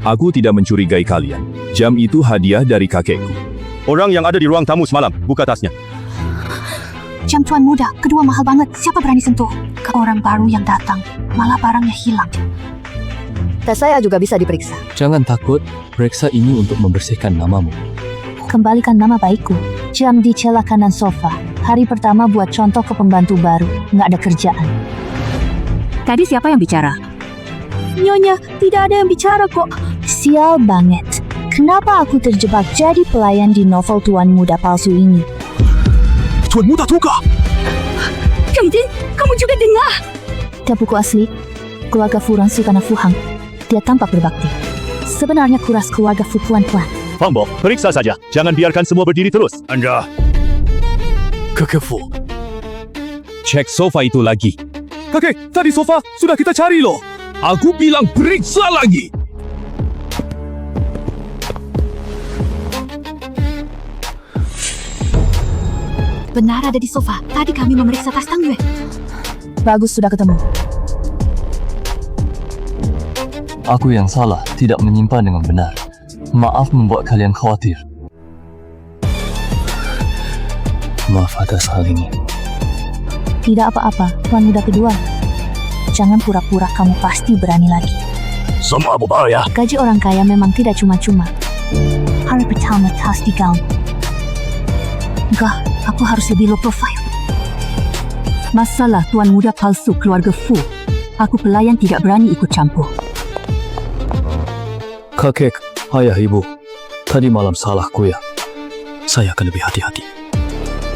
Aku tidak mencurigai kalian. Jam itu hadiah dari kakekku. Orang yang ada di ruang tamu semalam, buka tasnya. Jam tuan muda, kedua mahal banget. Siapa berani sentuh? Ke orang baru yang datang, malah barangnya hilang. Tas saya juga bisa diperiksa. Jangan takut, periksa ini untuk membersihkan namamu. Kembalikan nama baikku. Jam di celah kanan sofa. Hari pertama buat contoh ke pembantu baru. Nggak ada kerjaan. Tadi siapa yang bicara? Nyonya, tidak ada yang bicara kok. Sial banget. Kenapa aku terjebak jadi pelayan di novel tuan muda palsu ini? Tuan muda juga. Kaijin, kamu juga dengar? Dia buku asli. Keluarga Fu Rongsi karena Fu Hang. Dia tampak berbakti. Sebenarnya kuras keluarga Fu pelan-pelan. Fang Bo, periksa saja. Jangan biarkan semua berdiri terus. Anda, Kakek Fu, cek sofa itu lagi. Kakek, tadi sofa sudah kita cari loh. Aku bilang periksa lagi. Benar ada di sofa. Tadi kami memeriksa tas Tang Yue. Bagus, sudah ketemu. aku yang salah, tidak menyimpan dengan benar. Maaf membuat kalian khawatir. Maaf atas hal ini. Tidak apa-apa, tuan muda kedua. Jangan pura-pura kamu pasti berani lagi. Semua berbahaya. Gaji orang kaya memang tidak cuma-cuma. Hari pertama tas digaung. Enggak, aku harus lebih low profile. Masalah tuan muda palsu keluarga Fu. Aku pelayan tidak berani ikut campur. Kakek, ayah, ibu, tadi malam salahku ya. Saya akan lebih hati-hati.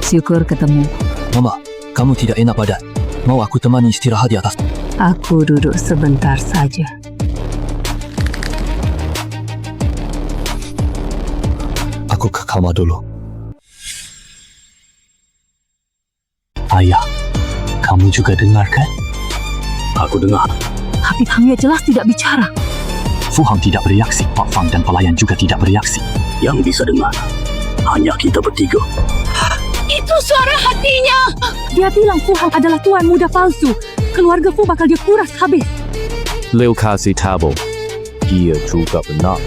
Syukur ketemu. Mama, kamu tidak enak badan. Mau aku temani istirahat di atas? Aku duduk sebentar saja. Aku ke kamar dulu. Ayah, kamu juga dengar kan? Aku dengar. Tapi Tang Yue jelas tidak bicara. Fu Hang tidak bereaksi, Pak Fang dan pelayan juga tidak bereaksi. Yang bisa dengar hanya kita bertiga. Itu suara hatinya. Dia bilang Fu Hang adalah tuan muda palsu. Keluarga Fu bakal dia kuras habis. Leo kasih tahu. Dia juga benar.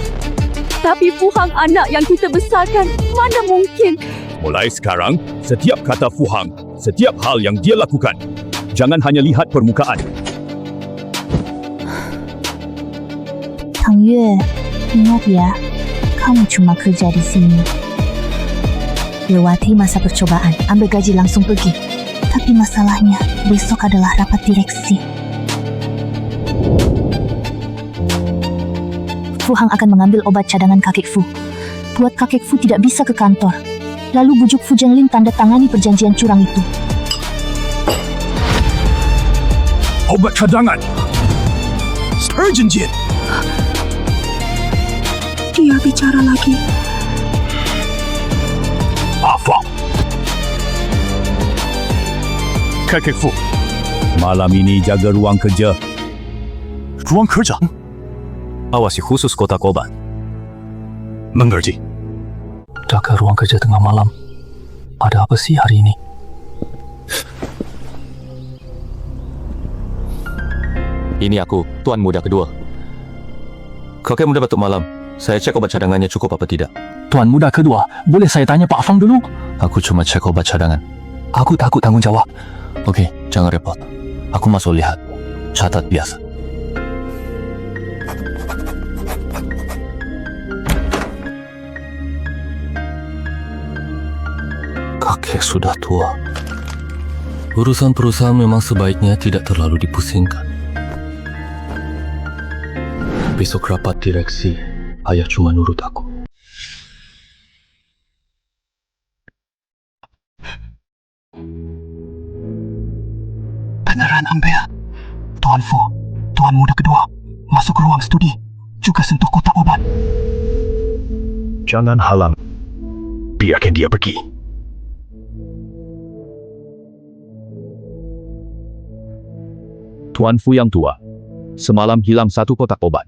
Tapi Fu Hang anak yang kita besarkan. Mana mungkin? Mulai sekarang, setiap kata Fu Hang, setiap hal yang dia lakukan, jangan hanya lihat permukaan. Tang Yue, ingat ya, kamu cuma kerja di sini. Lewati masa percobaan, ambil gaji langsung pergi. Tapi masalahnya, besok adalah rapat direksi. Fu Hang akan mengambil obat cadangan kakek Fu. Buat kakek Fu tidak bisa ke kantor. Lalu bujuk Fu Zhenglin tanda tangani perjanjian curang itu. Obat cadangan. Perjanjian. Dia bicara lagi. Apa? Kakek Fu, malam ini jaga ruang kerja. Ruang kerja. Awasi khusus kotak obat. Mengerti. Jaga ruang kerja tengah malam. Ada apa sih hari ini? Ini aku, tuan muda kedua. Kakek muda Batuk Malam. Saya cek obat cadangannya cukup apa tidak. Tuan muda kedua, boleh saya tanya Pak Fang dulu? Aku cuma cek obat cadangan. Aku takut tanggung jawab. Okey, jangan repot. Aku masuk lihat. Catat biasa. Kakek sudah tua. Urusan perusahaan memang sebaiknya tidak terlalu dipusingkan. Besok rapat direksi, ayah cuma nurut aku. Beneran ambil. Tuan Fu, tuan muda kedua, masuk ruang studi, juga sentuh kotak obat. Jangan halang. Biarkan dia pergi. Tuan Fu yang tua. Semalam hilang satu kotak obat.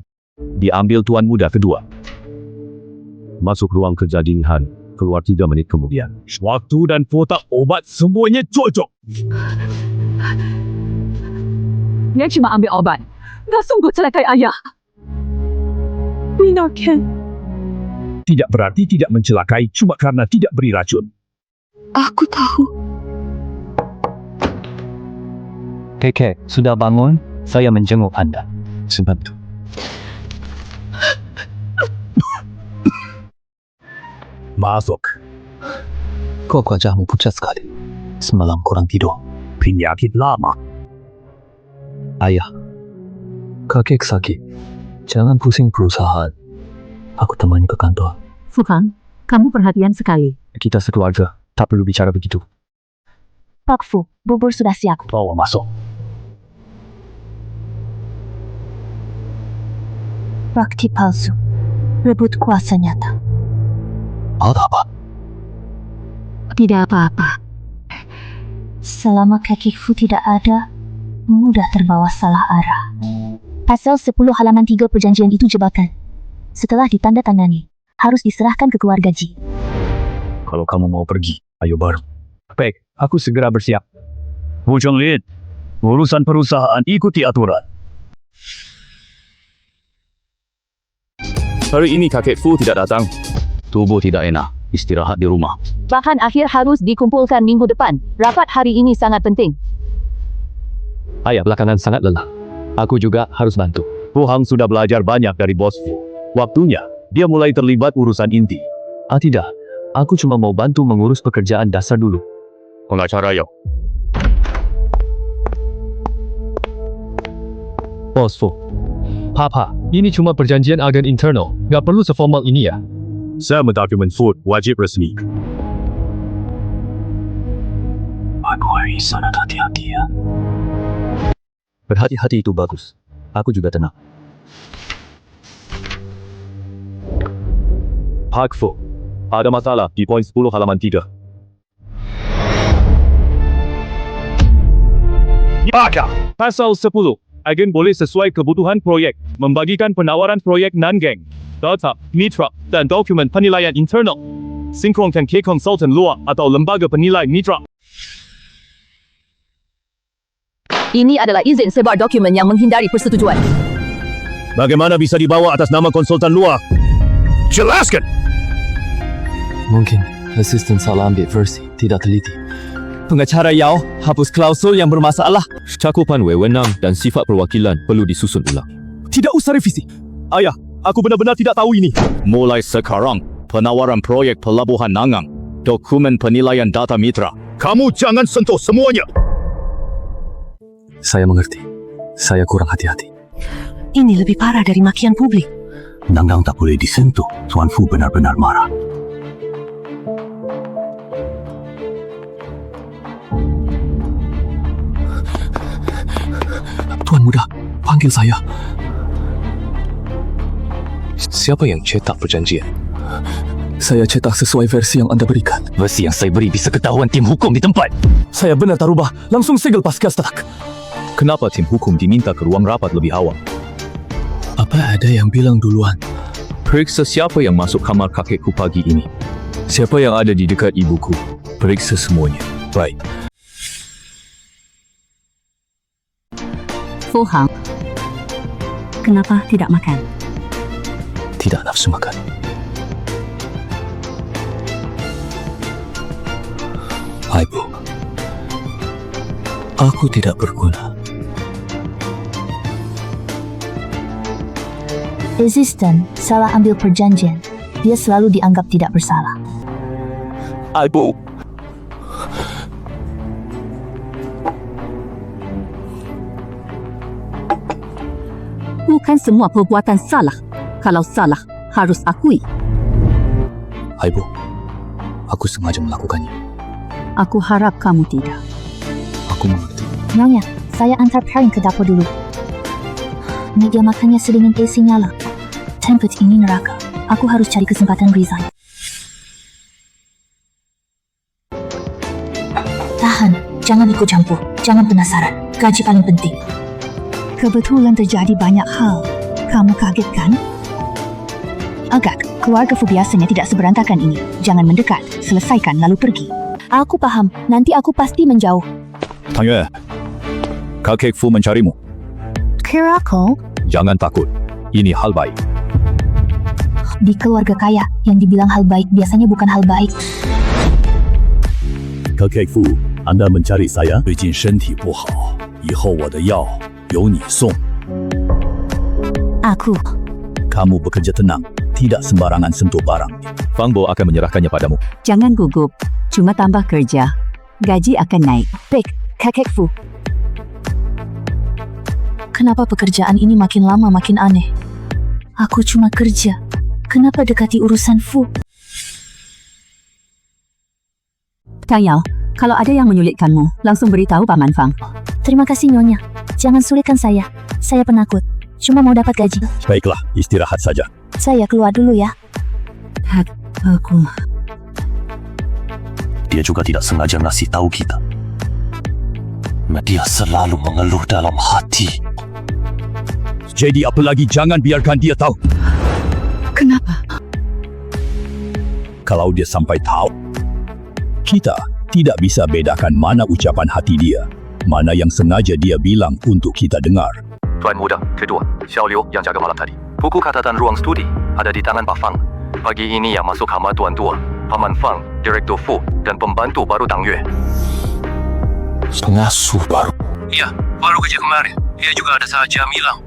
Diambil tuan muda kedua. Masuk ruang kerja dini hari. Keluar 3 menit kemudian. Waktu dan kotak obat semuanya cocok. Dia cuma ambil obat. Dah sungguh celakai ayah. Bingung. Tidak, Ken. Tidak berarti tidak mencelakai cuma karena tidak beri racun. Aku tahu. Kakek, sudah bangun? Saya menjenguk Anda. Sebentar. Masuk. Kok wajahmu pucat sekali? Semalam kurang tidur. Penyakit lama. Ayah, kakek sakit. Jangan pusing perusahaan. Aku temani ke kantor. Fu Hang, kamu perhatian sekali. Kita sekeluarga, tak perlu bicara begitu. Pak Fu, bubur sudah siap. Bawa masuk. Bakti palsu. Rebut kuasa nyata. Ada apa? Tidak apa-apa. Selama kaki Fu tidak ada, mudah terbawa salah arah. Pasal 10 halaman 3 perjanjian itu jebakan. Setelah ditandatangani, harus diserahkan ke keluarga Ji. Kalau kamu mau pergi, ayo bareng. Baik, aku segera bersiap. Wu Zhenglin, urusan perusahaan ikuti aturan. Hari ini kakek Fu tidak datang. Tubuh tidak enak. Istirahat di rumah. Bahan akhir harus dikumpulkan minggu depan. Rapat hari ini sangat penting. Ayah belakangan sangat lelah. Aku juga harus bantu. Fu Hang sudah belajar banyak dari bos Fu. Waktunya, dia mulai terlibat urusan inti. Tidak. Aku cuma mau bantu mengurus pekerjaan dasar dulu. Pengacara Yao. Bos Fu. Papa, ini cuma perjanjian agen internal. Gak perlu seformal ini ya. Saya mendokumen food wajib resmi. Aku harus sangat hati-hati ya. Berhati-hati itu bagus. Aku juga tenang. Pak Fu, ada masalah di poin 10 halaman 3. Baka! Pasal 10. Agen boleh sesuai kebutuhan proyek, membagikan penawaran proyek non-geng, data, mitra, dan dokumen penilaian internal. Sinkronkan ke konsultan luar atau lembaga penilai mitra. Ini adalah izin sebar dokumen yang menghindari persetujuan. Bagaimana bisa dibawa atas nama konsultan luar? Jelaskan! Mungkin asisten salah ambil versi, tidak teliti. Pengacara Yao hapus klausul yang bermasalah. Cakupan wewenang dan sifat perwakilan perlu disusun ulang. Tidak usah revisi. Ayah, aku benar-benar tidak tahu ini. Mulai sekarang, penawaran proyek pelabuhan Nangang, dokumen penilaian data mitra. Kamu jangan sentuh semuanya. Saya mengerti. Saya kurang hati-hati. Ini lebih parah dari makian publik. Nangang tak boleh disentuh. Tuan Fu benar-benar marah. Tuan Muda, panggil saya. Siapa yang cetak perjanjian? Saya cetak sesuai versi yang Anda berikan. Versi yang saya beri bisa ketahuan tim hukum di tempat. Saya benar tak rubah. Langsung segel pasca setak. Kenapa tim hukum diminta ke ruang rapat lebih awal? Apa ada yang bilang duluan? Periksa siapa yang masuk kamar kakekku pagi ini. Siapa yang ada di dekat ibuku. Periksa semuanya. Baik. Fu Hang, kenapa tidak makan? Tidak nafsu makan. Hai Bu, aku tidak berguna. Asisten salah ambil perjanjian. Dia selalu dianggap tidak bersalah. Hai Bu. Bukan semua perbuatan salah. Kalau salah, harus akui. Hai Bu, aku sengaja melakukannya. Aku harap kamu tidak. Aku mengerti. Nyonya, saya antar Perrin ke dapur dulu. Meja makannya sedingin AC nyala. Tempat ini neraka. Aku harus cari kesempatan resign. Tahan, jangan ikut campur. Jangan penasaran. Gaji paling penting. Kebetulan terjadi banyak hal. Kamu kaget kan? Agak, keluarga Fu biasanya tidak seberantakan ini. Jangan mendekat, selesaikan lalu pergi. Aku paham, nanti aku pasti menjauh. Tang Yue, kakek Fu mencarimu. Kira kau? Jangan takut. Ini hal baik. Di keluarga kaya, yang dibilang hal baik biasanya bukan hal baik. Kakek Fu, Anda mencari saya? 最近身体不好，以后我的药由你送。 Aku, Kamu bekerja tenang, tidak sembarangan sentuh barang. Fang Bo akan menyerahkannya padamu. Jangan gugup, cuma tambah kerja. Gaji akan naik. Baik, Kakek Fu. Kenapa pekerjaan ini makin lama makin aneh? Aku cuma kerja. Kenapa dekati urusan Fu? Kang Yao, kalau ada yang menyulitkanmu, langsung beritahu Paman Fang. Terima kasih Nyonya. Jangan sulitkan saya. Saya penakut. Cuma mau dapat gaji. Baiklah, istirahat saja. Saya keluar dulu ya. Aku... Dia juga tidak sengaja ngasih tahu kita. Dia selalu mengeluh dalam hati. Jadi apa lagi, jangan biarkan dia tahu. Kenapa? Kalau dia sampai tahu, kita tidak bisa bedakan mana ucapan hati dia, mana yang sengaja dia bilang untuk kita dengar. Tuan Muda kedua, Xiao Liu yang jaga malam tadi. Buku catatan ruang studi ada di tangan Pak Fang. Pagi ini yang masuk kamar Tuan Tua, Paman Fang, Direktur Fu, dan pembantu baru Dang Yue. Pengasuh baru. Iya, baru kerja kemarin. Dia juga ada saat jam hilang.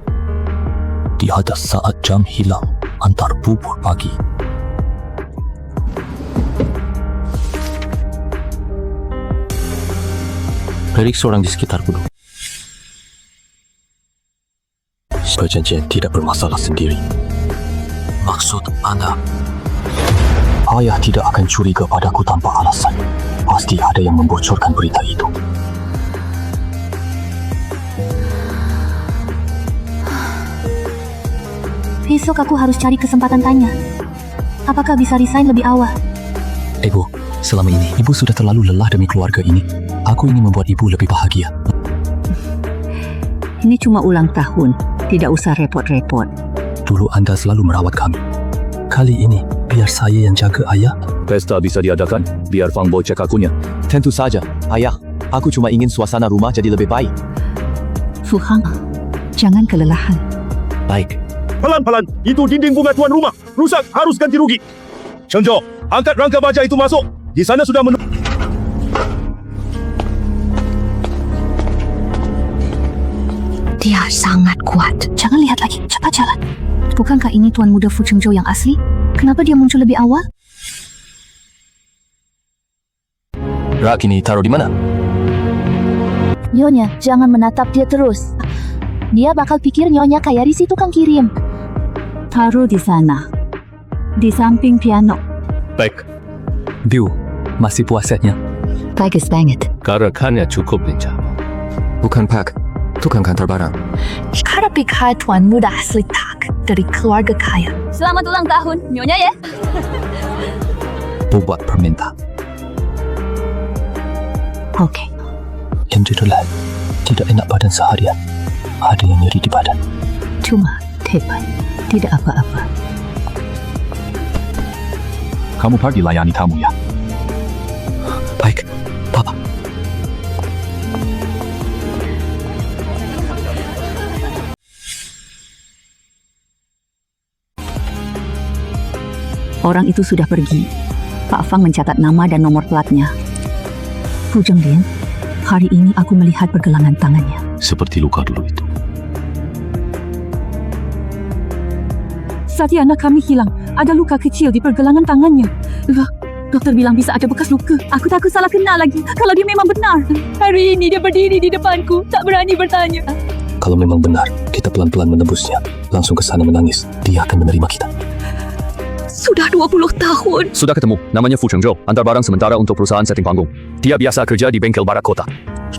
Dia ada saat jam hilang antar bubur pagi. Periksa orang di sekitar gunung. Perjanjian tidak bermasalah sendiri. Maksud Anda, ayah tidak akan curiga padaku tanpa alasan. Pasti ada yang membocorkan berita itu. Besok aku harus cari kesempatan tanya. Apakah bisa resign lebih awal? Ibu, selama ini ibu sudah terlalu lelah demi keluarga ini. Aku ingin membuat ibu lebih bahagia. Ini cuma ulang tahun. Tidak usah repot-repot. Dulu Anda selalu merawat kami. Kali ini, biar saya yang jaga ayah. Pesta bisa diadakan, biar Fang Bo cek akunya. Tentu saja, Ayah. Aku cuma ingin suasana rumah jadi lebih baik. Fu Hang, jangan kelelahan. Baik. Pelan-pelan, itu dinding bunga tuan rumah. Rusak, harus ganti rugi. Cheng Zhou, angkat rangka baja itu masuk. Di sana sudah Dia sangat kuat. Jangan lihat lagi, cepat jalan. Bukankah ini Tuan Muda Fu Cheng Zhou yang asli? Kenapa dia muncul lebih awal? Rak ini taruh di mana? Nyonya, jangan menatap dia terus. Dia bakal pikir Nyonya kayak Risi tukang kirim. Taruh di sana. Di samping piano. Baik. Biu, masih puasanya. Bagus banget. Gerakannya cukup lincah. Bukan Pak, tukang kantor barang. Harap pikir Tuan Muda asli tak dari keluarga kaya. Selamat ulang tahun, Nyonya ya. Buat permintaan. Oke. Yang judulnya tidak enak badan seharian. Ada yang nyeri di badan. Cuma tepat. Tidak apa-apa. Kamu pergi layani tamu ya. Baik, Papa. Orang itu sudah pergi. Pak Fang mencatat nama dan nomor platnya. Fu Zhenglian, hari ini aku melihat pergelangan tangannya. Seperti luka dulu itu. Saat anak kami hilang, ada luka kecil di pergelangan tangannya. Dokter bilang bisa ada bekas luka. Aku takut salah kenal lagi. Kalau dia memang benar. Hari ini dia berdiri di depanku, tak berani bertanya. Kalau memang benar, kita pelan-pelan menembusnya. Langsung ke sana menangis. Dia akan menerima kita. Sudah 20 tahun. Sudah ketemu, namanya Fu Cheng Zhou, antar barang sementara untuk perusahaan setting panggung. Dia biasa kerja di bengkel barat kota.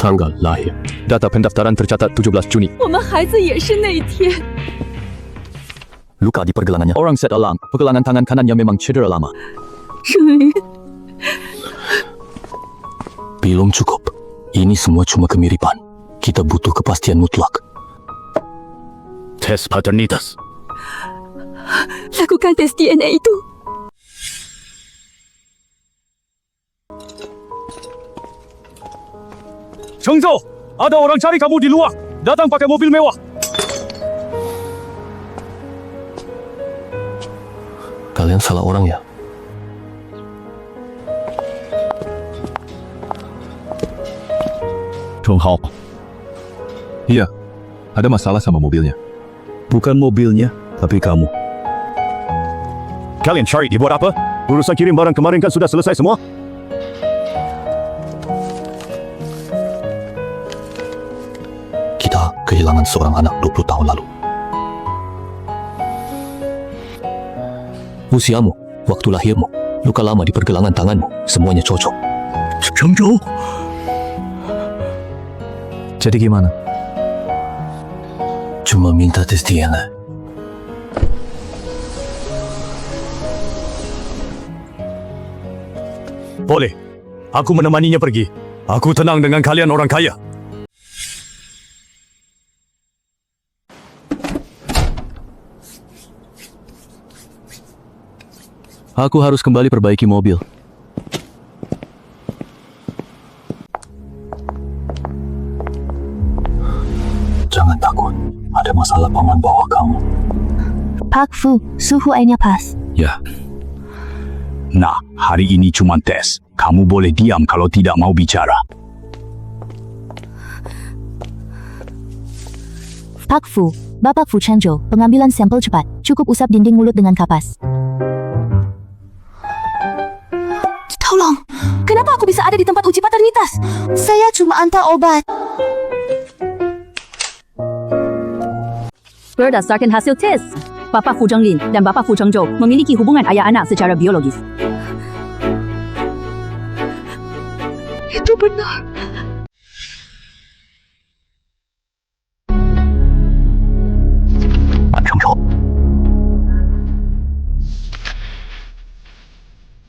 Tanggal lahir. Data pendaftaran tercatat 17 Juni. 我们孩子也是那一天。 Luka di pergelangannya. Orang set alarm, pergelangan tangan kanannya memang cedera lama. Belum cukup. Ini semua cuma kemiripan. Kita butuh kepastian mutlak. Tes paternitas. Lakukan tes DNA itu. Cheng Zhou, ada orang cari kamu di luar. Datang pakai mobil mewah. Kalian salah orang ya? Chonghao. Iya, ada masalah sama mobilnya. Bukan mobilnya, tapi kamu. Kalian cari dia buat apa? Urusan kirim barang kemarin kan sudah selesai semua? Kita kehilangan seorang anak 20 tahun lalu. Usiamu, waktu lahirmu, luka lama di pergelangan tanganmu, semuanya cocok. Chengzhou. Jadi gimana? Cuma minta tes DNA. Boleh. Aku menemaninya pergi. Aku tenang dengan kalian orang kaya. Aku harus kembali perbaiki mobil. Jangan takut. Ada masalah paman bawa kamu. Pak Fu, suhu airnya pas. Ya. Nah, hari ini cuma tes. Kamu boleh diam kalau tidak mau bicara. Pak Fu, Bapak Fu Changzhou, pengambilan sampel cepat. Cukup usap dinding mulut dengan kapas. Tolong, kenapa aku bisa ada di tempat uji paternitas? Saya cuma antar obat. Berdasarkan hasil tes, Bapak Fu Zhenglin dan Bapak Fu Chengzhou memiliki hubungan ayah anak secara biologis. Itu benar. Chengzhou.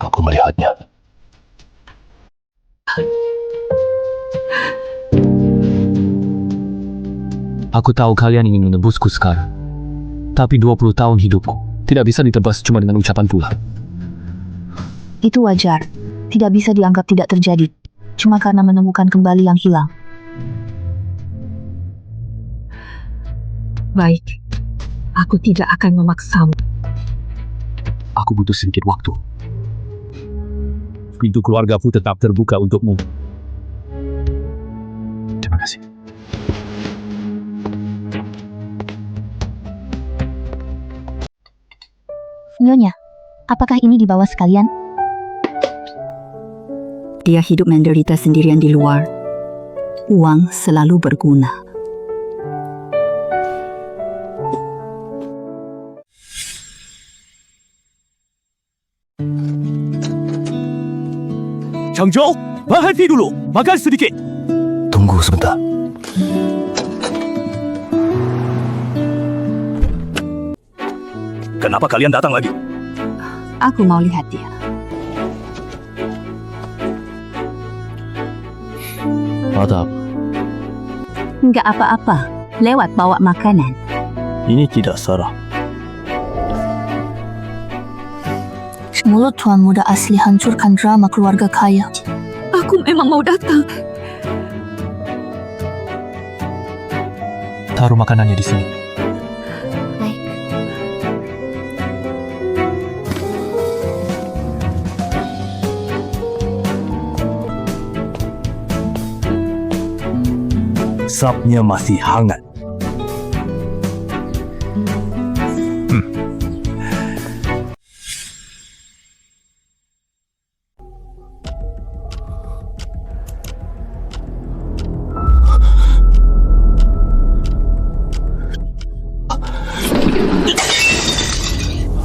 Aku melihatnya. Aku tahu kalian ingin menebusku sekarang. Tapi 20 tahun hidupku tidak bisa ditebas cuma dengan ucapan pula. Itu wajar. Tidak bisa dianggap tidak terjadi. Cuma karena menemukan kembali yang hilang. Baik, aku tidak akan memaksamu. Aku butuh sedikit waktu. Pintu keluargaku tetap terbuka untukmu. Terima kasih. Nyonya, apakah ini dibawa sekalian? Dia hidup menderita sendirian di luar. Uang selalu berguna. Changzhou, berhenti dulu. Makan sedikit. Tunggu sebentar. Kenapa kalian datang lagi? Aku mau lihat dia. Ada apa? Enggak apa-apa. Lewat bawa makanan. Ini tidak Sarah. Mulut tuan muda asli hancurkan drama keluarga kaya. Aku memang mau datang. Taruh makanannya di sini. Sapnya masih hangat.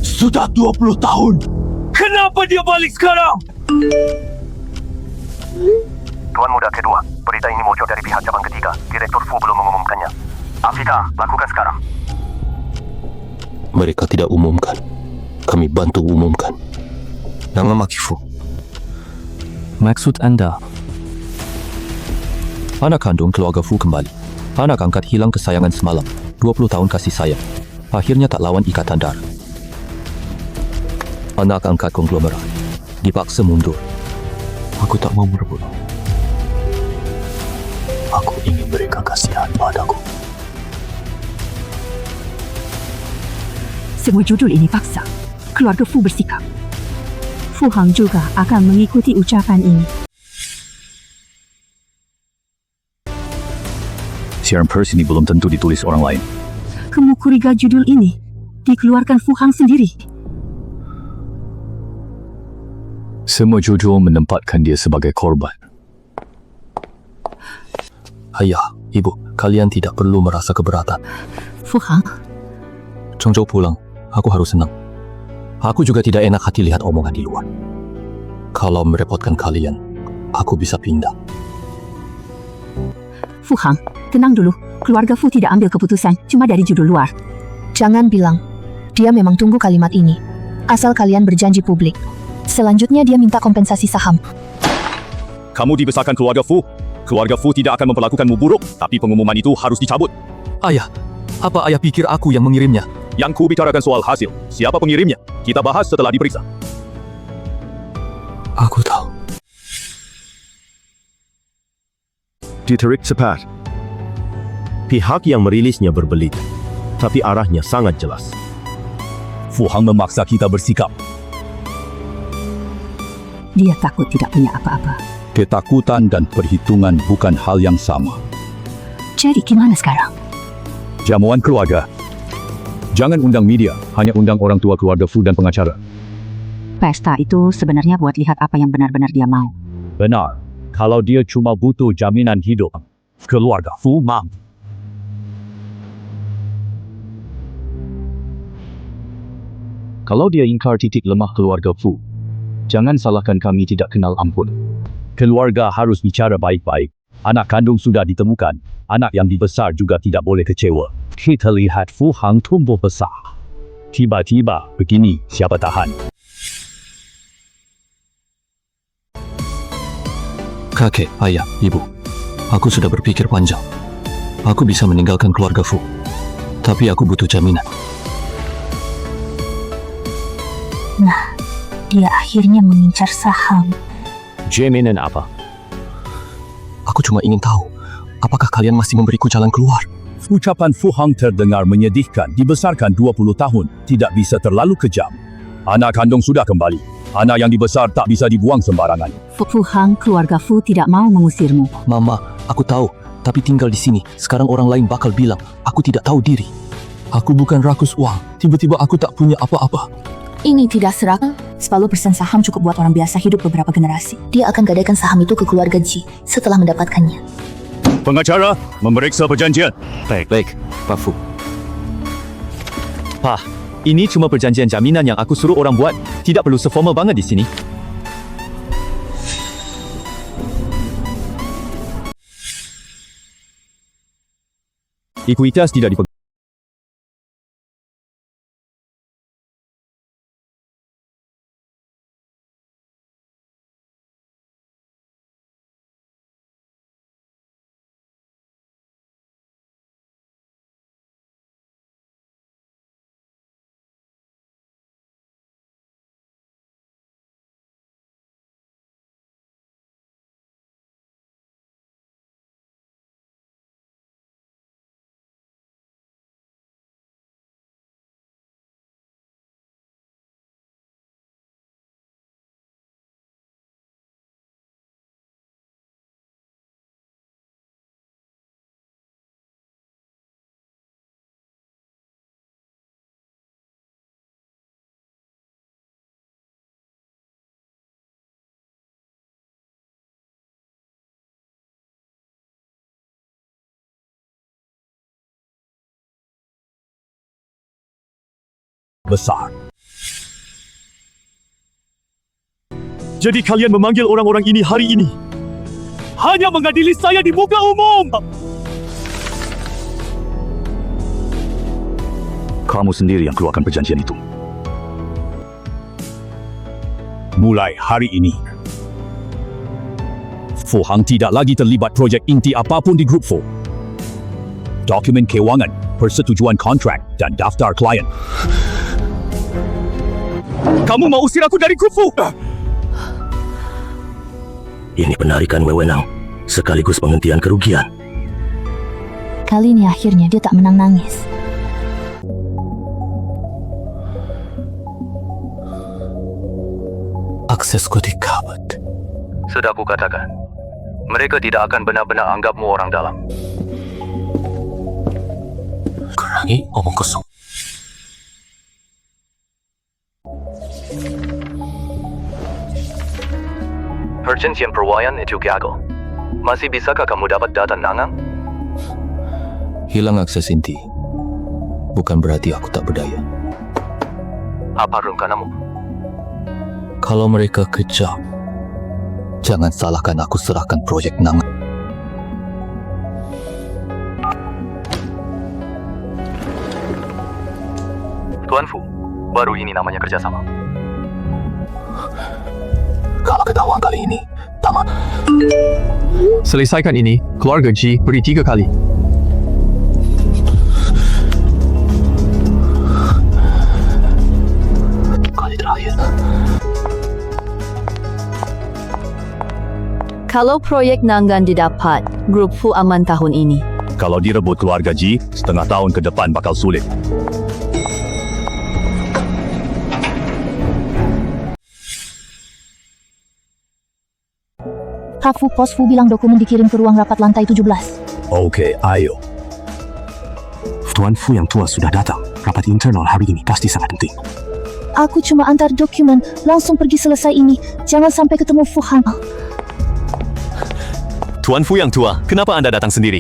Sudah 20 tahun. Kenapa dia balik sekarang? Tuan muda kedua, berita ini muncul dari pihak cabang ketiga. Direktur Fu belum mengumumkannya. Afika, lakukan sekarang. Mereka tidak umumkan. Kami bantu umumkan. Nama Makifu. Maksud Anda? Anak kandung keluarga Fu kembali. Anak angkat hilang kesayangan semalam. 20 tahun kasih sayang. Akhirnya tak lawan ikatan darah. Anak angkat konglomerat. Dipaksa mundur. Aku tak mau merebut. Aku ingin mereka kasihan padaku. Semua judul ini paksa. keluarga Fu bersikap. Fu Hang juga akan mengikuti ucapan ini. Siaran pers ini belum tentu ditulis orang lain. Kamu curiga judul ini dikeluarkan Fu Hang sendiri? Semua judul menempatkan dia sebagai korban. Ayah, ibu, kalian tidak perlu merasa keberatan. Fu Hang, Chongzhou pulang, aku harus senang. Aku juga tidak enak hati lihat omongan di luar. Kalau merepotkan kalian, aku bisa pindah. Fu Hang, tenang dulu. Keluarga Fu tidak ambil keputusan cuma dari judul luar. Jangan bilang, dia memang tunggu kalimat ini. Asal kalian berjanji publik. Selanjutnya dia minta kompensasi saham. Kamu dibesarkan keluarga Fu. Keluarga Fu tidak akan memperlakukanmu buruk, tapi pengumuman itu harus dicabut. Ayah, apa ayah pikir aku yang mengirimnya? Yang ku bicarakan soal hasil. Siapa pengirimnya? Kita bahas setelah diperiksa. Aku tahu. Ditarik cepat. Pihak yang merilisnya berbelit, tapi arahnya sangat jelas. Fu Hang memaksa kita bersikap. Dia takut tidak punya apa-apa. Ketakutan dan perhitungan bukan hal yang sama. Jadi gimana sekarang? Jamuan keluarga. Jangan undang media, hanya undang orang tua keluarga Fu dan pengacara. Pesta itu sebenarnya buat lihat apa yang benar-benar dia mau. Benar. Kalau dia cuma butuh jaminan hidup, keluarga Fu mampu. Kalau dia ingkar titik lemah keluarga Fu, jangan salahkan kami tidak kenal ampun. Keluarga harus bicara baik-baik. Anak kandung sudah ditemukan. Anak yang dibesar juga tidak boleh kecewa. Kita lihat Fu Hang tumbuh besar. Tiba-tiba begini, siapa tahan? Kakek, ayah, ibu. Aku sudah berpikir panjang. Aku bisa meninggalkan keluarga Fu. Tapi aku butuh jaminan. Nah, dia akhirnya mengincar saham. Jaminan apa? Aku cuma ingin tahu, apakah kalian masih memberiku jalan keluar? Ucapan Fu Hang terdengar menyedihkan. Dibesarkan 20 tahun, tidak bisa terlalu kejam. Anak kandung sudah kembali. Anak yang dibesar tak bisa dibuang sembarangan. Fu Hang, keluarga Fu tidak mau mengusirmu. Mama, aku tahu, tapi tinggal di sini. Sekarang orang lain bakal bilang, aku tidak tahu diri. Aku bukan rakus uang. Tiba-tiba aku tak punya apa-apa. Ini tidak serak. 10% saham cukup buat orang biasa hidup beberapa generasi. Dia akan gadaikan saham itu ke keluarga Ji setelah mendapatkannya. Pengacara, memeriksa perjanjian. Baik, Pak Fu. Pak, ini cuma perjanjian jaminan yang aku suruh orang buat. Tidak perlu seformal banget di sini. Ekuitas tidak dipegang. Besar. Jadi kalian memanggil orang-orang ini hari ini hanya mengadili saya di muka umum. Kamu sendiri yang keluarkan perjanjian itu. Mulai hari ini, Fu Hang tidak lagi terlibat projek inti apapun di grup Fu. Dokumen keuangan, persetujuan kontrak, dan daftar klien. Kamu mau usir aku dari grup Fu? Ini penarikan wewenang, sekaligus penghentian kerugian. Kali ini akhirnya dia tak menang nangis. Aksesku dikabut. Sudah aku katakan, mereka tidak akan benar-benar anggapmu orang dalam. Kurangi omong kosong. Perjanjian perwalian itu gagal. Masih bisakah kamu dapat data Nangang? Hilang akses inti bukan berarti aku tak berdaya. Apa rencanamu? Kalau mereka kejam, jangan salahkan aku serahkan proyek Nangang. Tuan Fu, baru ini namanya kerjasama. Kalau ketahuan kali ini, tamat. Selesaikan ini, keluarga G beri 3 kali. Kali terakhir. Kalau proyek Nangan didapat, grup Fu aman tahun ini. Kalau direbut keluarga G, setengah tahun ke depan bakal sulit. Kak Fu, Pos Fu bilang dokumen dikirim ke ruang rapat lantai 17. Okey, ayo. Tuan Fu yang tua sudah datang. Rapat internal hari ini pasti sangat penting. Aku cuma antar dokumen, langsung pergi selesai ini. Jangan sampai ketemu Fu Han. Tuan Fu yang tua, kenapa Anda datang sendiri?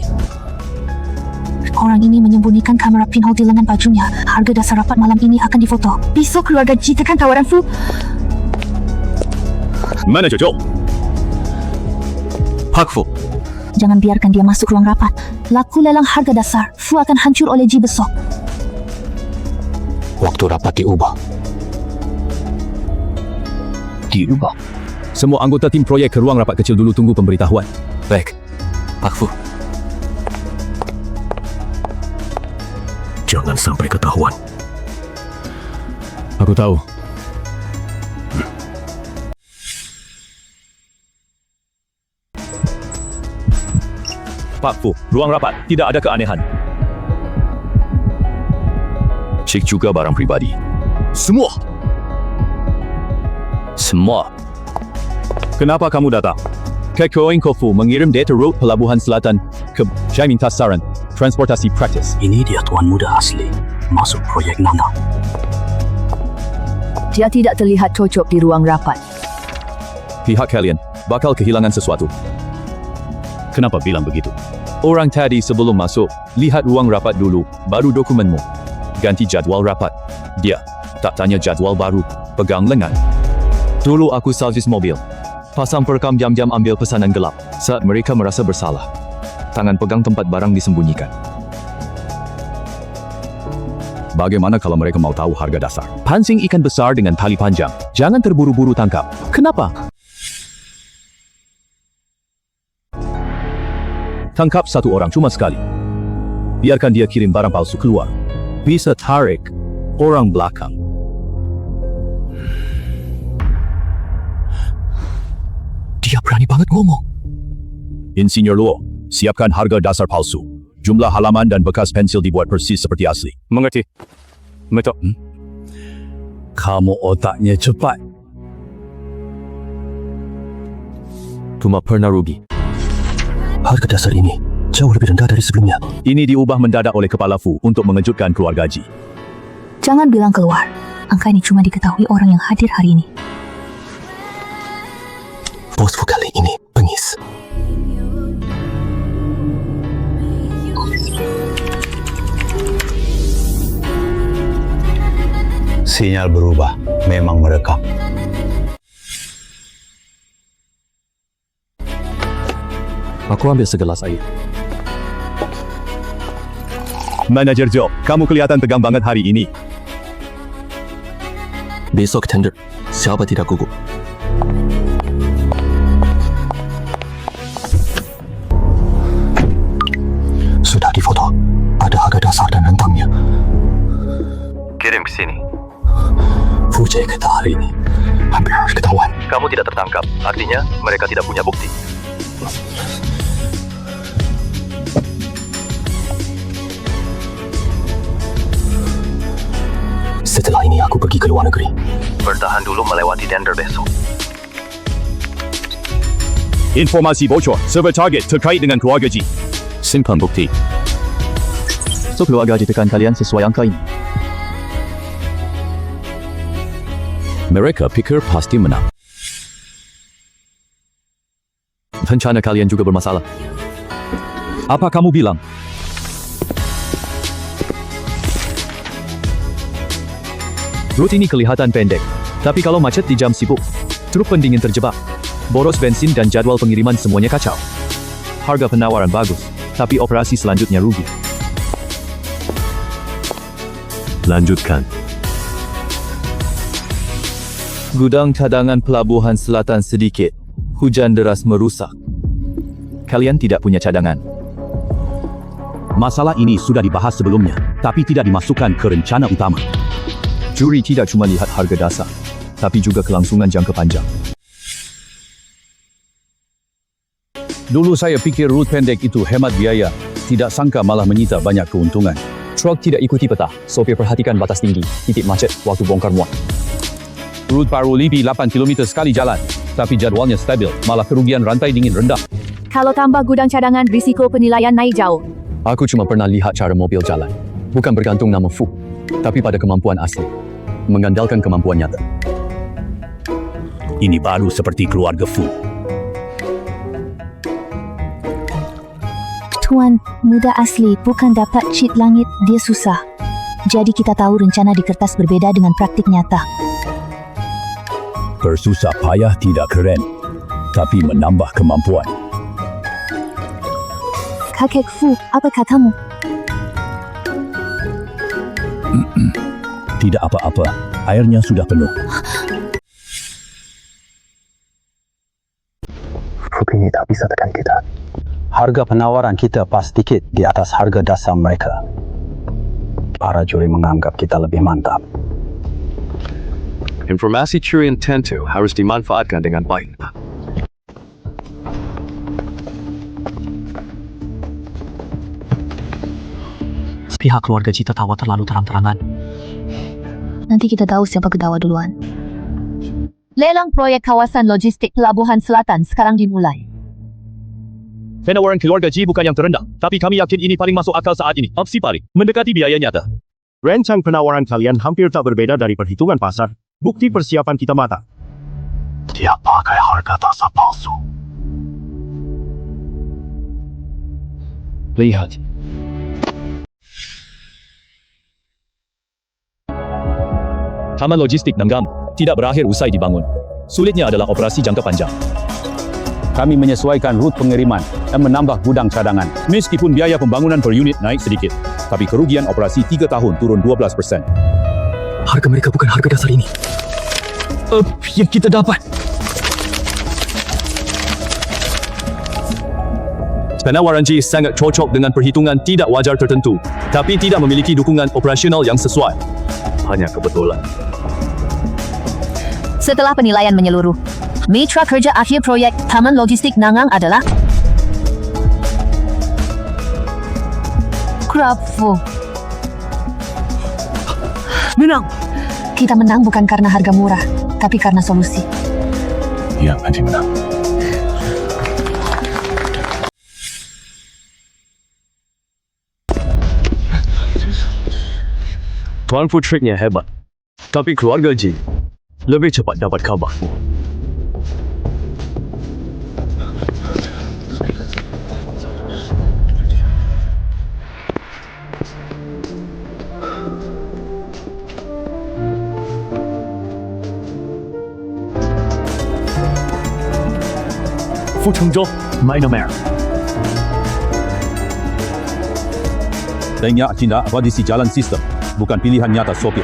Orang ini menyembunyikan kamera pinhole di lengan bajunya. Harga dasar rapat malam ini akan difoto. Besok keluarga G tekan tawaran Fu. Mana Jojo? Pak Fu, Jangan biarkan dia masuk ruang rapat. Laku lelang harga dasar. Fu akan hancur oleh G besok. Waktu rapat diubah. Semua anggota tim proyek ke ruang rapat kecil dulu tunggu pemberitahuan. baik. Pak Fu, Jangan sampai ketahuan. Aku tahu. Pak Fu, ruang rapat, tidak ada keanehan. Cek juga barang pribadi. Semua. Kenapa kamu datang? Kekoin Kofu mengirim data route pelabuhan selatan ke saya minta saran transportasi praktis. Ini dia tuan muda asli. Masuk proyek Nangang. Dia tidak terlihat cocok di ruang rapat. Pihak kalian bakal kehilangan sesuatu. Kenapa bilang begitu? Orang tadi sebelum masuk, lihat ruang rapat dulu, baru dokumenmu. Ganti jadual rapat. Dia tak tanya jadual baru, pegang lengan. Dulu aku servis mobil. Pasang perekam jam-jam ambil pesanan gelap. Saat mereka merasa bersalah, tangan pegang tempat barang disembunyikan. Bagaimana kalau mereka mau tahu harga dasar? Pancing ikan besar dengan tali panjang. Jangan terburu-buru tangkap. Kenapa? Tangkap satu orang cuma sekali. Biarkan dia kirim barang palsu keluar. Bisa tarik orang belakang. Dia berani banget ngomong. Insinyur Luo, siapkan harga dasar palsu. Jumlah halaman dan bekas pensil dibuat persis seperti asli. Mengerti? Betul. Kamu otaknya cepat. cuma pernah rugi. Harga dasar ini jauh lebih rendah dari sebelumnya. Ini diubah mendadak oleh Kepala Fu untuk mengejutkan keluarga Ji. Jangan bilang keluar. Angka ini cuma diketahui orang yang hadir hari ini. Bos Fu kali ini bengis. Sinyal berubah, memang merekam. Aku ambil segelas air. Manajer Joe, kamu kelihatan tegang banget hari ini. Besok tender, siapa tidak gugup? Sudah difoto. Ada harga dasar dan rentangnya. Kirim ke sini. Fujie kata hari ini hampir harus ketahuan. Kamu tidak tertangkap, artinya mereka tidak punya bukti. Setelah ini aku pergi ke luar negeri. Bertahan dulu melewati tender besok. Informasi bocor, server target terkait dengan keluarga G. Simpan bukti. So keluarga G tekan kalian sesuai angka ini. Mereka fikir pasti menang. Rencana kalian juga bermasalah. Apa kamu bilang? Rute ini kelihatan pendek, tapi kalau macet di jam sibuk, truk pendingin terjebak, boros bensin dan jadwal pengiriman semuanya kacau. Harga penawaran bagus, tapi operasi selanjutnya rugi. Lanjutkan. Gudang cadangan pelabuhan selatan sedikit. Hujan deras merusak. Kalian tidak punya cadangan. Masalah ini sudah dibahas sebelumnya, tapi tidak dimasukkan ke rencana utama. Juri tidak cuma lihat harga dasar, tapi juga kelangsungan jangka panjang. Dulu saya pikir rute pendek itu hemat biaya, tidak sangka malah menyita banyak keuntungan. Truk tidak ikuti peta, sopir perhatikan batas tinggi, titik macet waktu bongkar muat. Rute baru lebih 8 km sekali jalan, tapi jadwalnya stabil, malah kerugian rantai dingin rendah. Kalau tambah gudang cadangan, risiko penilaian naik jauh. Aku cuma pernah lihat cara mobil jalan. Bukan bergantung nama Fu, tapi pada kemampuan asli. Mengandalkan kemampuan nyata. Ini baru seperti keluarga Fu. Tuan, muda asli bukan dapat cheat langit, dia susah. Jadi kita tahu rencana di kertas berbeda dengan praktik nyata. Bersusah payah tidak keren, tapi menambah kemampuan. Kakek Fu, apa katamu? Tidak apa-apa, airnya sudah penuh. Rute ini tak bisa tekan kita. Harga penawaran kita pas sedikit di atas harga dasar mereka. Para juri menganggap kita lebih mantap. Informasi curian tentu harus dimanfaatkan dengan baik. Pihak keluarga Ji tertawa terlalu terang-terangan. Nanti kita tahu siapa kedawa duluan. Lelang proyek kawasan logistik Pelabuhan Selatan sekarang dimulai. Penawaran keluarga G bukan yang terendah, tapi kami yakin ini paling masuk akal saat ini. Opsi paling mendekati biaya nyata. Rencang penawaran kalian hampir tak berbeda dari perhitungan pasar. Bukti persiapan kita mata. Dia pakai harga dasar palsu. Lihat. Taman logistik Nanggam tidak berakhir usai dibangun. Sulitnya adalah operasi jangka panjang. Kami menyesuaikan rute pengiriman dan menambah gudang cadangan. Meskipun biaya pembangunan per unit naik sedikit, tapi kerugian operasi 3 tahun turun 12%. Harga mereka bukan harga dasar ini. Yang kita dapat. Penawaran G sangat cocok dengan perhitungan tidak wajar tertentu, tapi tidak memiliki dukungan operasional yang sesuai. Hanya kebetulan. Setelah penilaian menyeluruh, mitra kerja akhir proyek Taman Logistik Nangang adalah Krabfu. Menang! Kita menang bukan karena harga murah, tapi karena solusi. Ya, pasti menang. Tuan Fu triknya hebat, tapi keluarga G lebih cepat dapat kabar. Fu Chengzhou, Myanmar. Banyak tindak audisi jalan sistem, bukan pilihan nyata sopir.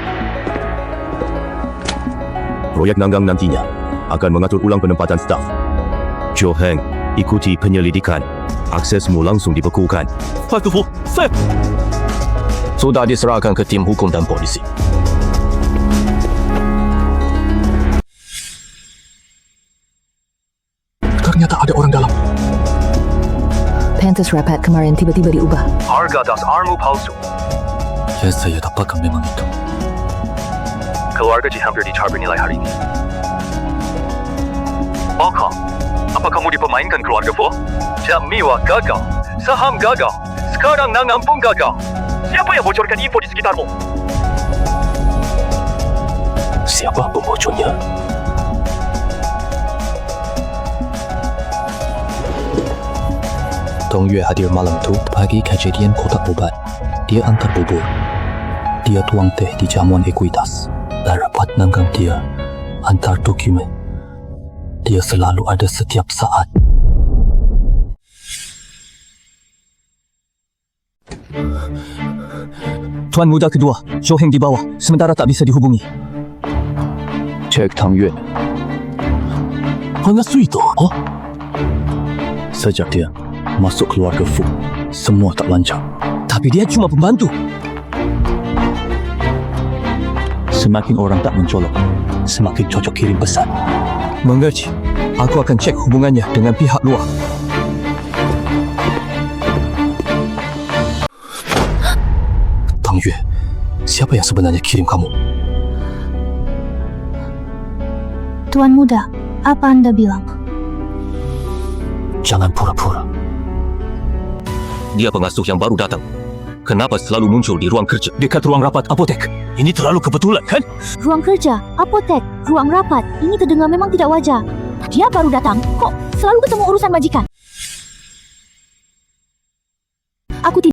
Proyek Nanggam nantinya akan mengatur ulang penempatan staf. Joe Heng, ikuti penyelidikan. Aksesmu langsung dibekukan. Pak Fu, saya sudah diserahkan ke tim hukum dan polisi. Ternyata ada orang dalam. Pantas rapat kemarin tiba-tiba diubah. Harga dasarmu palsu. Yang saya dapatkan memang itu. Keluarga Ji hampir dicar bernilai hari ini. Bakal, Kenapa kamu dipermainkan keluarga Fu? Jamiwa gagal, saham gagal, sekarang Nangang pun gagal. Siapa yang bocorkan info di sekitarmu? Siapa pembocornya? Tong Yue hadir malam tu pagi kejadian kotak obat. Dia antar bubur. Dia tuang teh di jamuan ekuitas. Dan rapat Nangang dia antar dokumen. Dia selalu ada setiap saat. Tuan muda kedua, Zhou Heng di bawah, sementara tak bisa dihubungi. Cek Tang Yue. Hanya itu? Oh? Sejak dia masuk keluarga Fu, semua tak lancar. Tapi dia cuma pembantu. Semakin orang tak mencolok, semakin cocok kirim pesan. Mengerti. Aku akan cek hubungannya dengan pihak luar. Tang Yue, siapa yang sebenarnya kirim kamu? Tuan muda, apa Anda bilang? Jangan pura-pura. Dia pengasuh yang baru datang. Kenapa selalu muncul di ruang kerja? Dekat ruang rapat apotek. Ini terlalu kebetulan, kan? Ruang kerja, apotek, ruang rapat. Ini terdengar memang tidak wajar. Dia baru datang, kok selalu ketemu urusan majikan? Aku tidak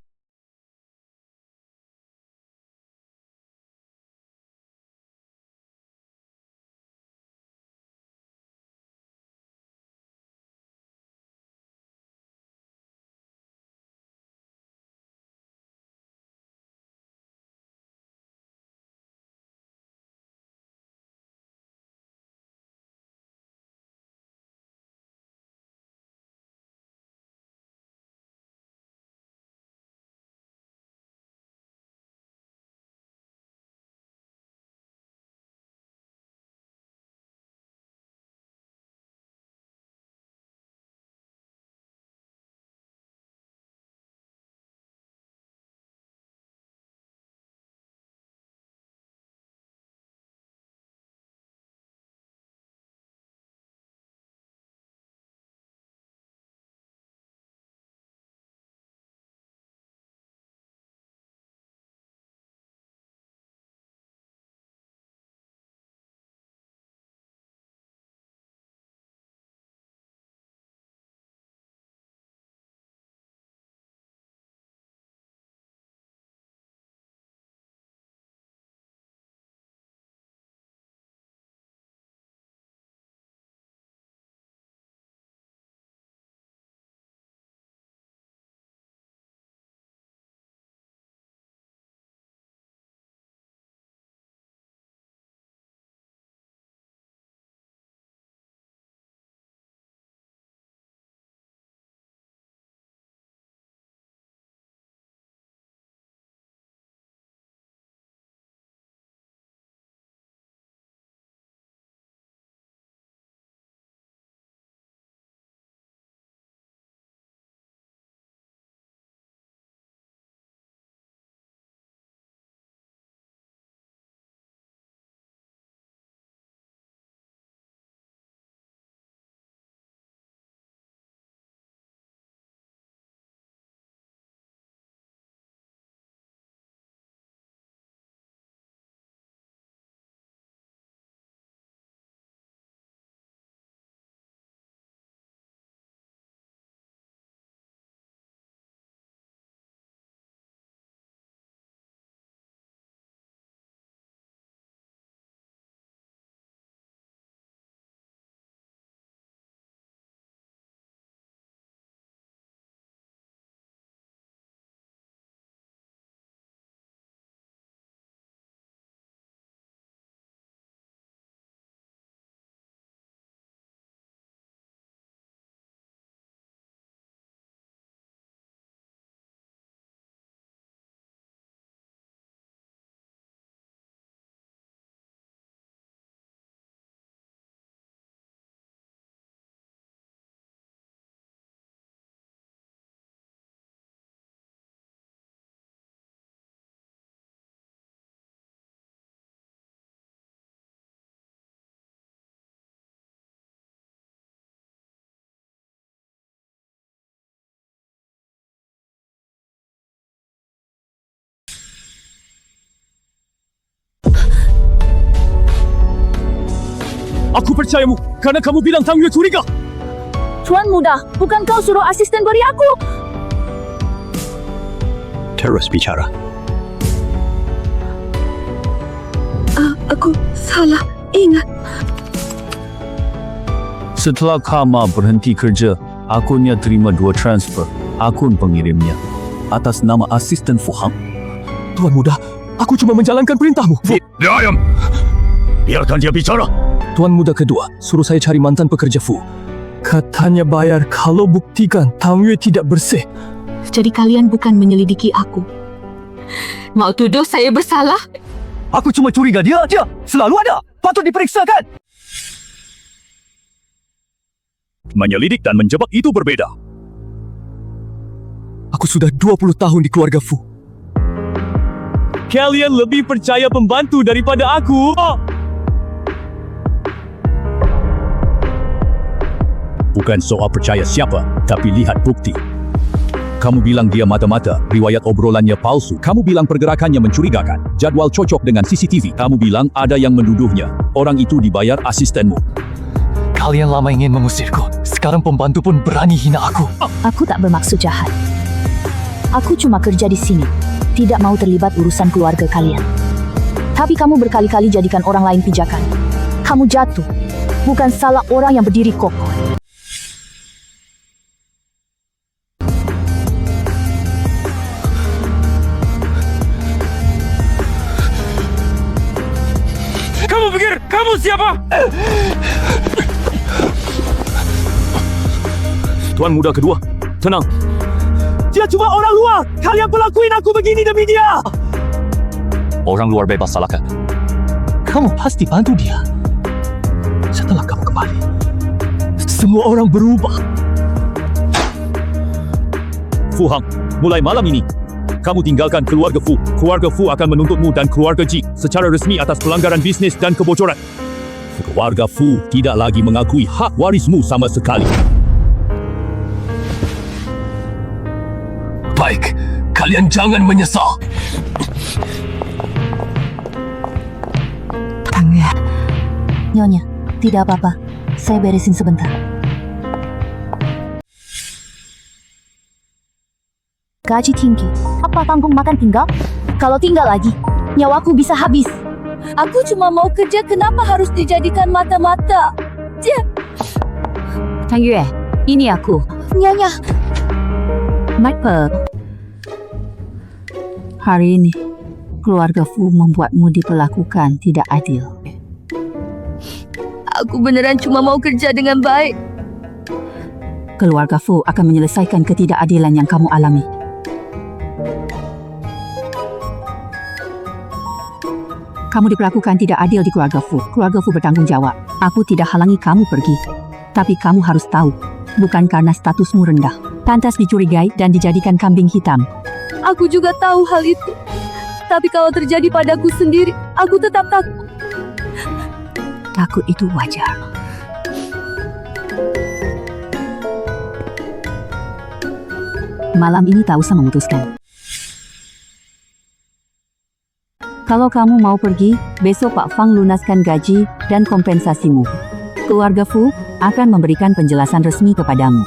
Aku percayamu karena kamu bilang Tang Yue curiga. Tuan Muda, bukan kau suruh asisten beri aku? Terus bicara. Aku salah ingat. Setelah Kama berhenti kerja, akunnya terima 2 transfer. Akun pengirimnya atas nama asisten Fu Hang. Tuan Muda, aku cuma menjalankan perintahmu. Diam! Biarkan dia bicara. Tuan Muda kedua suruh saya cari mantan pekerja Fu. Katanya bayar kalau buktikan Tang Yue tidak bersih. Jadi kalian bukan menyelidiki aku. Mau tuduh saya bersalah? Aku cuma curiga dia selalu ada. Patut diperiksa kan? Menyelidik dan menjebak itu berbeda. Aku sudah 20 tahun di keluarga Fu. Kalian lebih percaya pembantu daripada aku. Bukan soal percaya siapa, tapi lihat bukti. Kamu bilang dia mata-mata, riwayat obrolannya palsu. Kamu bilang pergerakannya mencurigakan. Jadwal cocok dengan CCTV. Kamu bilang ada yang menuduhnya. Orang itu dibayar asistenmu. Kalian lama ingin mengusirku. Sekarang pembantu pun berani hina aku. Aku tak bermaksud jahat. Aku cuma kerja di sini. Tidak mau terlibat urusan keluarga kalian. Tapi kamu berkali-kali jadikan orang lain pijakan. Kamu jatuh. Bukan salah orang yang berdiri kokoh. Kamu pikir kamu siapa? Tuan Muda kedua, tenang. Dia cuma orang luar. Kalian pelakuin aku begini demi dia. Orang luar bebas salahkan. Kamu pasti bantu dia. Setelah kamu kembali, semua orang berubah. Fu Hang, mulai malam ini, kamu tinggalkan keluarga Fu. Keluarga Fu akan menuntutmu dan keluarga Ji secara resmi atas pelanggaran bisnis dan kebocoran. Keluarga Fu tidak lagi mengakui hak warismu sama sekali. Baik, kalian jangan menyesal. Tang Yue. Nyonya, tidak apa-apa. Saya beresin sebentar. Gaji tinggi. Apa tanggung makan tinggal? Kalau tinggal lagi, nyawaku bisa habis. Aku cuma mau kerja, kenapa harus dijadikan mata-mata? Tang Yue, ini aku. Nyonya. Michael. Hari ini, keluarga Fu membuatmu diperlakukan tidak adil. Aku beneran cuma mau kerja dengan baik. Keluarga Fu akan menyelesaikan ketidakadilan yang kamu alami. Kamu diperlakukan tidak adil di keluarga Fu. Keluarga Fu bertanggung jawab. Aku tidak halangi kamu pergi. Tapi kamu harus tahu, bukan karena statusmu rendah. Pantas dicurigai dan dijadikan kambing hitam. Aku juga tahu hal itu. Tapi kalau terjadi padaku sendiri, aku tetap takut. Takut itu wajar. Malam ini tak usah memutuskan. Kalau kamu mau pergi, besok Pak Fang lunaskan gaji dan kompensasimu. Keluarga Fu akan memberikan penjelasan resmi kepadamu.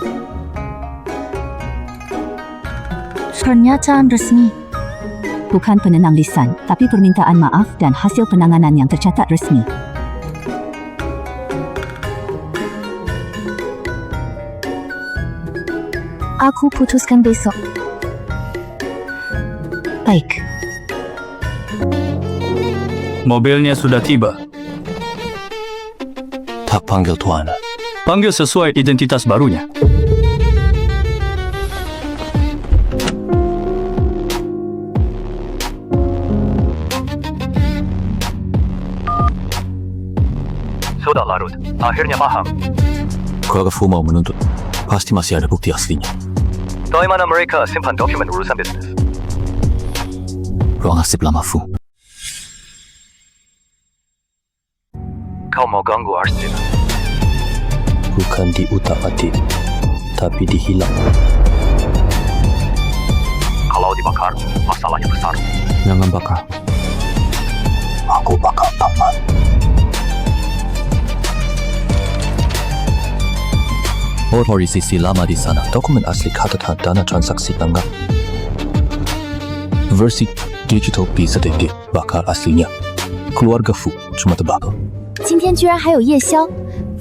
Pernyataan resmi. Bukan penenang lisan, tapi permintaan maaf dan hasil penanganan yang tercatat resmi. Aku putuskan besok. Baik. Mobilnya sudah tiba. Tak panggil tuan. Panggil sesuai identitas barunya. Sudah larut. Akhirnya paham. Keluarga Fu mau menuntut. Pasti masih ada bukti aslinya. Dari mana mereka simpan dokumen urusan bisnis? Ruang arsip lama Fu. Kau mau ganggu arsip? Bukan diutak-atik, tapi dihilang. Kalau dibakar, masalahnya besar. Jangan bakar. Aku bakal tamat. Sisi lama di sana. Dokumen asli catatan dana transaksi anggap. Versi digital bisa dibakar aslinya. Keluarga Fu cuma tebak. 今天居然还有夜宵。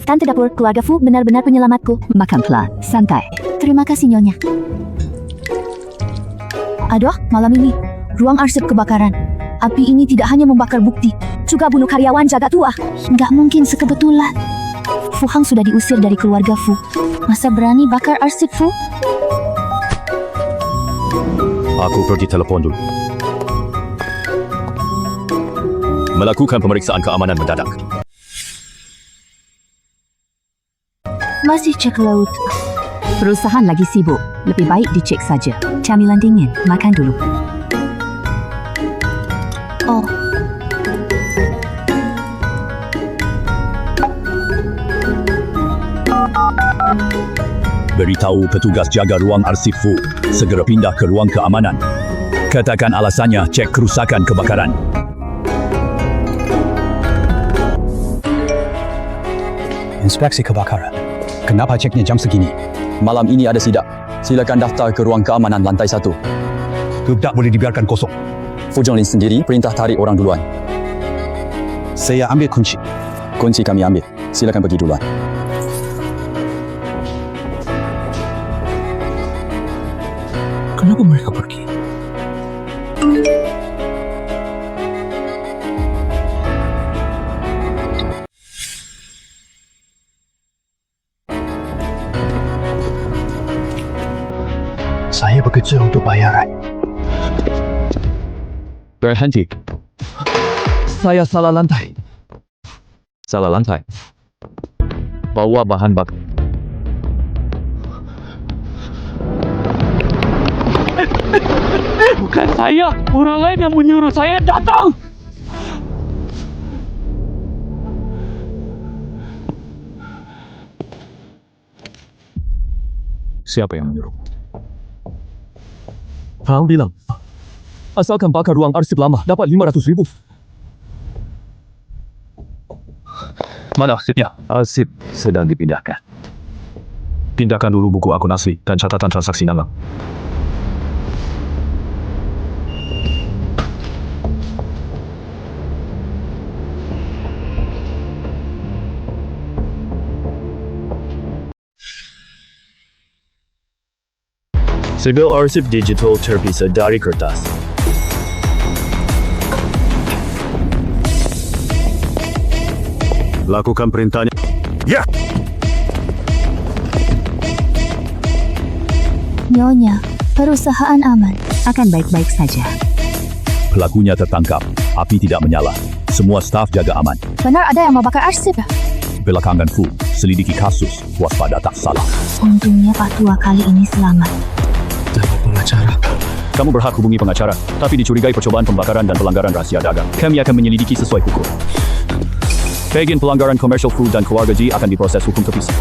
Tante dapur keluarga Fu benar-benar penyelamatku. Makan pelan, santai. Terima kasih Nyonya. Aduh, malam ini ruang arsip kebakaran. Api ini tidak hanya membakar bukti, juga bunuh karyawan jaga tua. Nggak mungkin sekebetulan. Fu Hang sudah diusir dari keluarga Fu. Masa berani bakar arsip Fu? Aku pergi telepon dulu. Melakukan pemeriksaan keamanan mendadak. Masih cek laut. Perusahaan lagi sibuk. Lebih baik dicek saja. Camilan dingin, makan dulu. Oh, Beritahu petugas jaga ruang arsip Fu segera pindah ke ruang keamanan. Katakan alasannya cek kerusakan kebakaran. Inspeksi kebakaran. Kenapa ceknya jam segini? Malam ini ada sidak. Silakan daftar ke ruang keamanan lantai 1. Tidak boleh dibiarkan kosong. Fu Zhonglin sendiri perintah tarik orang duluan. Saya ambil kunci. Kunci kami ambil. Silakan pergi duluan. Kenapa mereka pergi? Saya bekerja untuk bayaran. Berhenti. Saya salah lantai. Salah lantai. Bawa bahan bakar. Bukan saya, orang lain yang menyuruh saya datang. Siapa yang menyuruh? Hang bilang, asalkan bakar ruang arsip lama dapat 500,000. Mana arsipnya? Arsip sedang dipindahkan. Pindahkan dulu buku akun asli dan catatan transaksi nalang. Segel arsip digital terpisah dari kertas. Lakukan perintahnya. Ya! Nyonya, perusahaan aman. Akan baik-baik saja. Pelakunya tertangkap. Api tidak menyala. Semua staf jaga aman. Benar ada yang mau bakar arsip? Belakangan Fu, selidiki kasus. Waspada tak salah. Untungnya Pak Tua kali ini selamat. Pengacara. Kamu berhak hubungi pengacara, tapi dicurigai percobaan pembakaran dan pelanggaran rahasia dagang. Kami akan menyelidiki sesuai hukum. Bagian pelanggaran Commercial Food dan Keluarga Ji akan diproses hukum terpisah.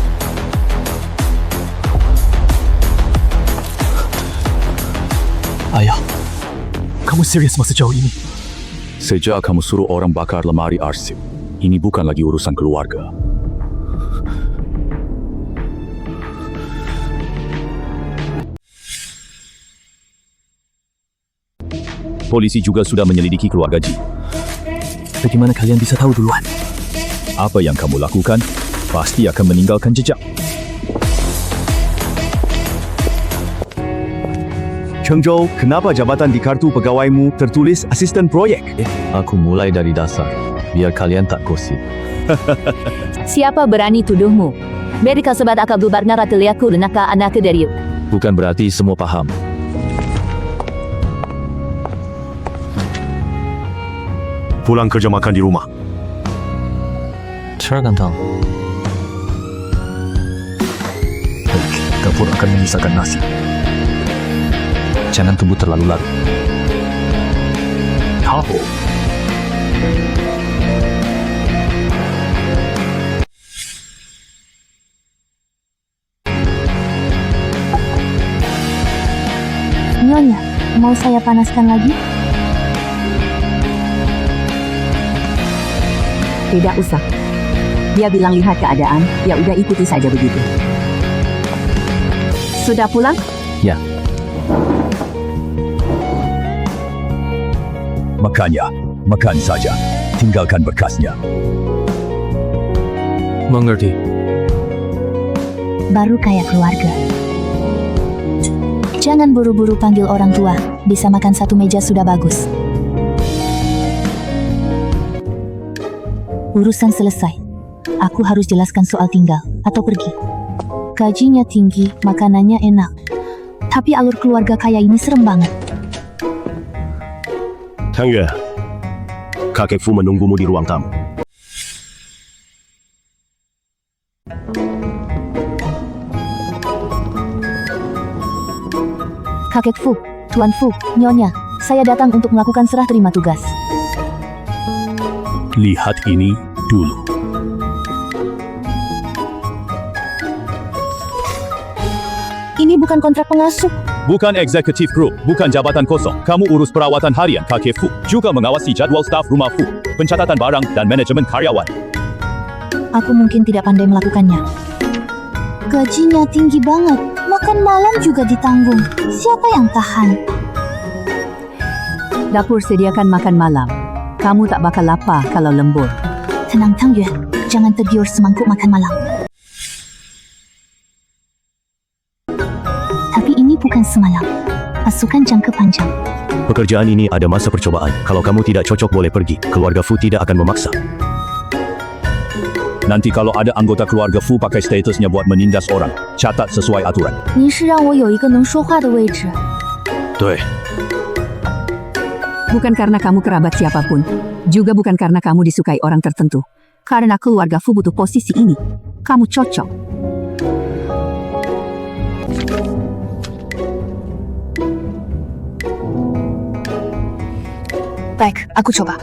Ayah, kamu serius masa sejauh ini? Sejak kamu suruh orang bakar lemari arsip, ini bukan lagi urusan keluarga. Polisi juga sudah menyelidiki keluarga Ji. Bagaimana kalian bisa tahu duluan? Apa yang kamu lakukan, pasti akan meninggalkan jejak. Cheng Zhou, kenapa jabatan di kartu pegawaimu tertulis asisten proyek? Aku mulai dari dasar, biar kalian tak gosip. Siapa berani tuduhmu? Mereka sebab akal bubarna rateliaku renaka anak dari. Bukan berarti semua paham. Pulang kerja makan di rumah. Cara gantang. Dapur akan menyisakan nasi. Jangan tunggu terlalu larut. Tahu. Nyonya, mau saya panaskan lagi? Tidak usah. Dia bilang lihat keadaan, ya udah ikuti saja begitu. Sudah pulang? Ya. Makannya, makan saja. Tinggalkan bekasnya. Mengerti. Baru kayak keluarga. Jangan buru-buru panggil orang tua. Bisa makan satu meja sudah bagus. Urusan selesai. Aku harus jelaskan soal tinggal atau pergi. Gajinya tinggi, makanannya enak. Tapi alur keluarga kaya ini serem banget. Tang Yue, kakek Fu menunggumu di ruang tamu. Kakek Fu, Tuan Fu, Nyonya, saya datang untuk melakukan serah terima tugas. Lihat ini dulu. Ini bukan kontrak pengasuh. Bukan executive group, bukan jabatan kosong. Kamu urus perawatan harian kakek Fu, juga mengawasi jadwal staf rumah Fu, pencatatan barang dan manajemen karyawan. Aku mungkin tidak pandai melakukannya. Gajinya tinggi banget. Makan malam juga ditanggung. Siapa yang tahan? Dapur sediakan makan malam. Kamu tak bakal lapar kalau lembur. Tenang Tang Yue, jangan tergiur semangkuk makan malam. Tapi ini bukan semalam. Pasukan jangka panjang. Pekerjaan ini ada masa percobaan. Kalau kamu tidak cocok boleh pergi. Keluarga Fu tidak akan memaksa. Nanti kalau ada anggota keluarga Fu pakai statusnya buat menindas orang, catat sesuai aturan. 您是让我有一个能说话的位置。对， Bukan karena kamu kerabat siapapun. Juga bukan karena kamu disukai orang tertentu. Karena keluarga Fu butuh posisi ini. Kamu cocok. Baik, aku coba.